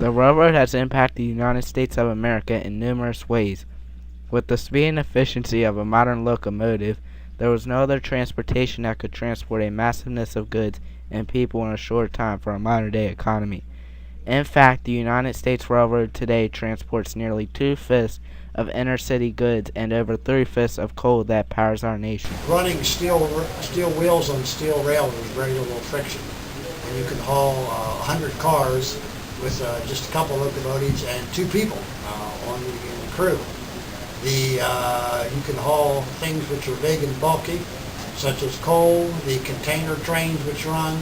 The railroad has impacted the United States of America in numerous ways. With the speed and efficiency of a modern locomotive, there was no other transportation that could transport a massiveness of goods and people in a short time for a modern-day economy. In fact, the United States Railroad today transports nearly 2/5 of inner-city goods and over 3/5 of coal that powers our nation. Running steel wheels on steel rail with very little friction. And you can haul 100 cars with just a couple locomotives and 2 people in the crew. You can haul things which are big and bulky, such as coal, the container trains which run.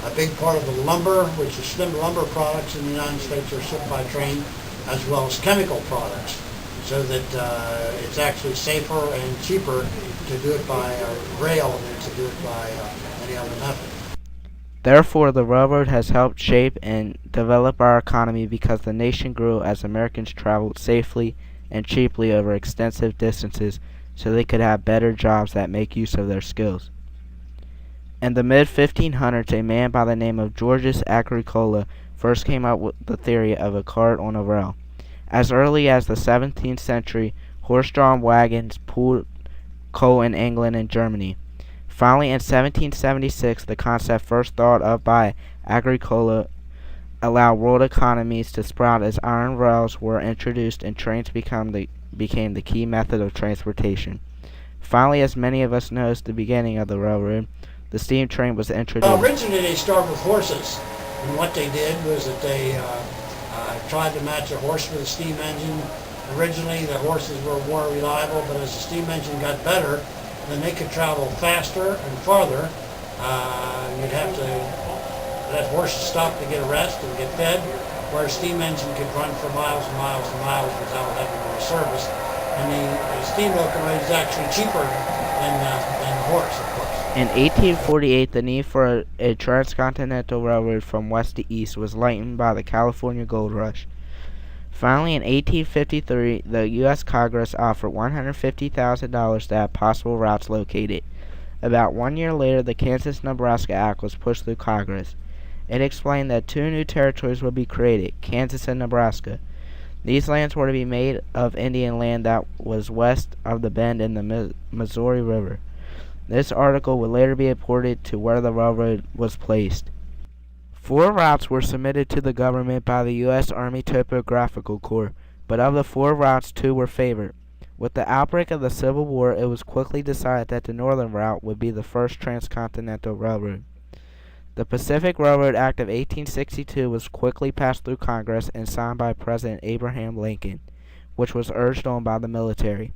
A big part of the lumber, which is lumber products in the United States, are shipped by train, as well as chemical products, so that it's actually safer and cheaper to do it by rail than to do it by any other method. Therefore, the railroad has helped shape and develop our economy because the nation grew as Americans traveled safely and cheaply over extensive distances so they could have better jobs that make use of their skills. In the mid-1500s, a man by the name of Georgius Agricola first came up with the theory of a cart on a rail. As early as the 17th century, horse-drawn wagons pulled coal in England and Germany. Finally, in 1776, the concept first thought of by Agricola allowed world economies to sprout as iron rails were introduced and trains became the key method of transportation. Finally, as many of us know, the beginning of the railroad, the steam train was introduced. Well, originally they started with horses, and what they did was that they tried to match a horse with a steam engine. Originally the horses were more reliable, but as the steam engine got better, then they could travel faster and farther. You'd have to let horses stop to get a rest and get fed, where a steam engine could run for miles and miles and miles without having any service. And the steam locomotive is actually cheaper than the horse, of course. In 1848, the need for a transcontinental railroad from west to east was lightened by the California Gold Rush. Finally, in 1853, the U.S. Congress offered $150,000 to have possible routes located. About 1 year later, the Kansas-Nebraska Act was pushed through Congress. It explained that 2 new territories would be created, Kansas and Nebraska. These lands were to be made of Indian land that was west of the bend in the Missouri River. This article would later be imported to where the railroad was placed. 4 routes were submitted to the government by the U.S. Army Topographical Corps, but of the 4 routes, 2 were favored. With the outbreak of the Civil War, it was quickly decided that the northern route would be the first transcontinental railroad. The Pacific Railroad Act of 1862 was quickly passed through Congress and signed by President Abraham Lincoln, which was urged on by the military.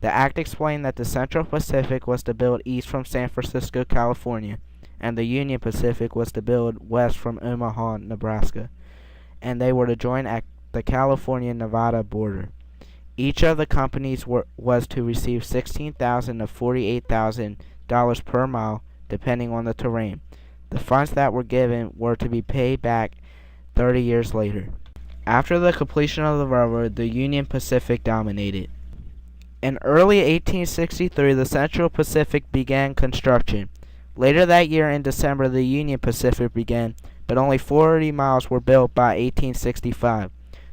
The act explained that the Central Pacific was to build east from San Francisco, California, and the Union Pacific was to build west from Omaha, Nebraska, and they were to join at the California-Nevada border. Each of the companies was to receive $16,000 to $48,000 per mile, depending on the terrain. The funds that were given were to be paid back 30 years later. After the completion of the railroad, the Union Pacific dominated. In early 1863, the Central Pacific began construction. Later that year in December, the Union Pacific began, but only 40 miles were built by 1865.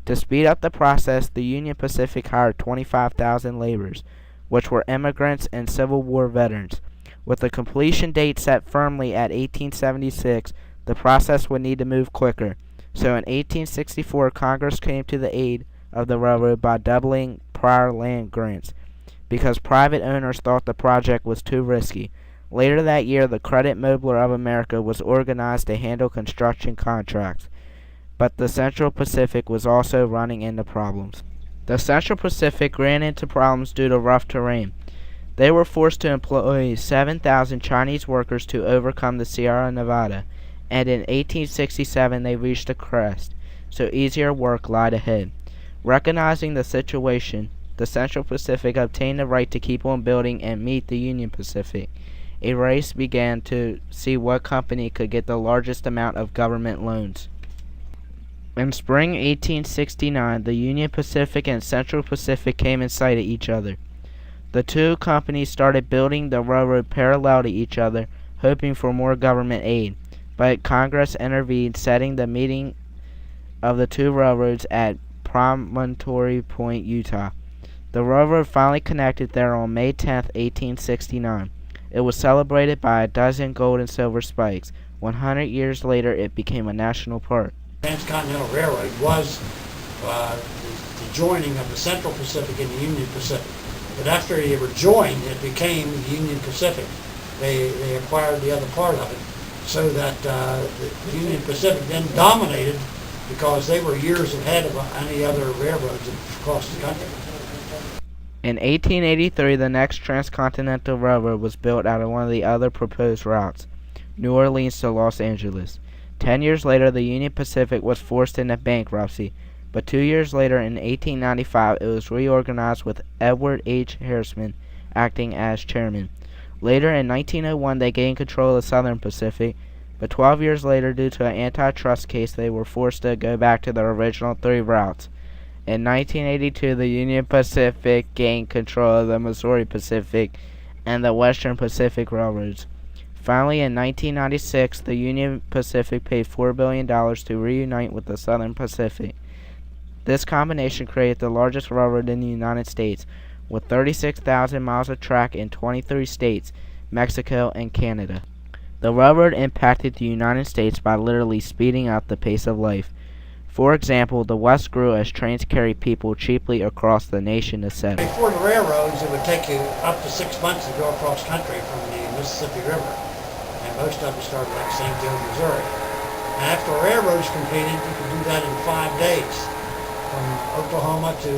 To speed up the process, the Union Pacific hired 25,000 laborers, which were immigrants and Civil War veterans. With the completion date set firmly at 1876, the process would need to move quicker. So in 1864, Congress came to the aid of the railroad by doubling prior land grants, because private owners thought the project was too risky. Later that year, the Credit Mobilier of America was organized to handle construction contracts, but the Central Pacific was also running into problems. The Central Pacific ran into problems due to rough terrain. They were forced to employ 7,000 Chinese workers to overcome the Sierra Nevada, and in 1867 they reached a crest, so easier work lied ahead. Recognizing the situation, the Central Pacific obtained the right to keep on building and meet the Union Pacific. A race began to see what company could get the largest amount of government loans. In spring 1869, the Union Pacific and Central Pacific came in sight of each other. The two companies started building the railroad parallel to each other, hoping for more government aid, but Congress intervened, setting the meeting of the two railroads at Promontory Point, Utah. The railroad finally connected there on May 10, 1869. It was celebrated by a dozen gold and silver spikes. 100 years later, it became a national park. Transcontinental Railroad was the joining of the Central Pacific and the Union Pacific. But after they were joined, it became the Union Pacific. They acquired the other part of it, so that the Union Pacific then dominated because they were years ahead of any other railroads across the country. In 1883, the next transcontinental railroad was built out of one of the other proposed routes, New Orleans to Los Angeles. 10 years later, the Union Pacific was forced into bankruptcy, but 2 years later, in 1895, it was reorganized with Edward H. Harrison acting as chairman. Later, in 1901, they gained control of the Southern Pacific, but 12 years later, due to an antitrust case, they were forced to go back to their original three routes. In 1982, the Union Pacific gained control of the Missouri Pacific and the Western Pacific Railroads. Finally, in 1996, the Union Pacific paid $4 billion to reunite with the Southern Pacific. This combination created the largest railroad in the United States, with 36,000 miles of track in 23 states, Mexico, and Canada. The railroad impacted the United States by literally speeding up the pace of life. For example, the West grew as trains carried people cheaply across the nation to settle. Before the railroads, it would take you up to 6 months to go across country from the Mississippi River, and most of them started like St. Joe, Missouri. And after railroads completed, you could do that in 5 days, from Oklahoma to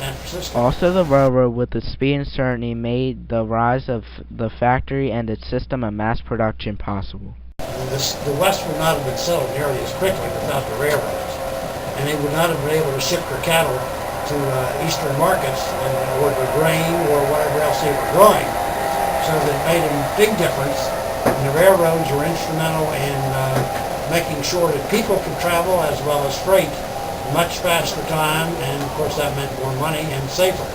San Francisco. Also, the railroad, with its speed and certainty, made the rise of the factory and its system of mass production possible. The West would not have been settled nearly as quickly without the railroads, and they would not have been able to ship their cattle to eastern markets or the grain or whatever else they were growing. So that made a big difference, and the railroads were instrumental in making sure that people could travel as well as freight much faster time, and of course that meant more money and safer.